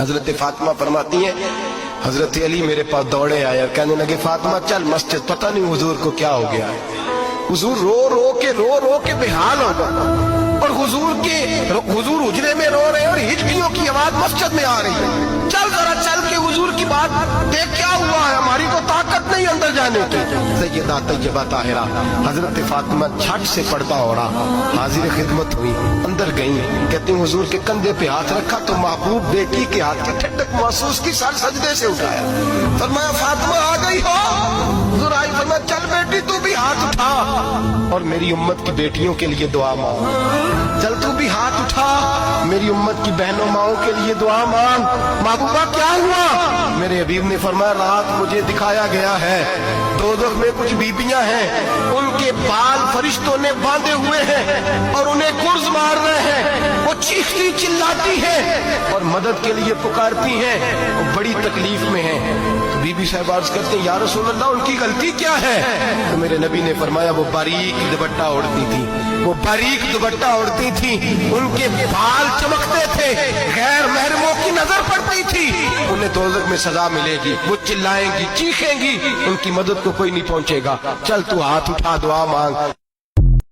حضرت فاطمہ فرماتی ہیں حضرت علی میرے پاس دوڑے آئے اور کہنے لگے فاطمہ چل مسجد، پتہ نہیں حضور کو کیا ہو گیا ہے۔ حضور رو رو کے بحال ہو گئے اور حضور حجرے میں رو رہے ہیں اور ہچکیوں کی آواز مسجد میں آ رہی ہے۔ چل ذرا چل کے حضور کی بات دیکھ کیا ہوا ہے، ہماری کو طاقت نہیں اندر جانے کی۔ سیدہ طیبہ طاہرہ حضرت فاطمہ جھٹ سے پردہ اوڑھا حاضر خدمت ہوئی، اندر گئیں، کہتی ہیں حضور کے کندھے پہ ہاتھ رکھا تو محبوب بیٹی کے ہاتھ کی ٹھنڈک محسوس کی، سر سجدے سے اٹھایا، فرمایا فاطمہ آ گئی ہو؟ حضور آئی، فرمایا چل بیٹی تو بھی ہاتھ اٹھا اور میری امت کی بیٹیوں کے لیے دعا مانگ، چل تو بھی ہاتھ اٹھا میری امت کی بہنوں ماؤں کے لیے دعا مانگ۔ محبوبہ کیا ہوا؟ میرے حبیب نے فرمایا رات مجھے دکھایا گیا ہے دوزخ میں کچھ بیبیاں ہیں، ان کے بال فرشتوں نے باندھے ہوئے ہیں اور انہیں گرز مار رہے ہیں، وہ چیختی چلاتی ہیں اور مدد کے لیے پکارتی ہیں، وہ بڑی تکلیف میں ہیں۔ بی بی صاحب عرض کرتے ہیں یا رسول اللہ ان کی غلطی کیا ہے؟ تو میرے نبی نے فرمایا وہ باریک دوپٹہ اوڑھتی تھی، وہ باریک دوپٹہ اوڑھتی تھی، ان کے بال چمکتے تھے، غیر محرموں کی نظر پڑتی تھی، انہیں دوزخ میں سزا ملے گی، وہ چلائیں گی چیخیں گی، ان کی مدد کو کوئی نہیں پہنچے گا، چل تو ہاتھ اٹھا دعا مانگ۔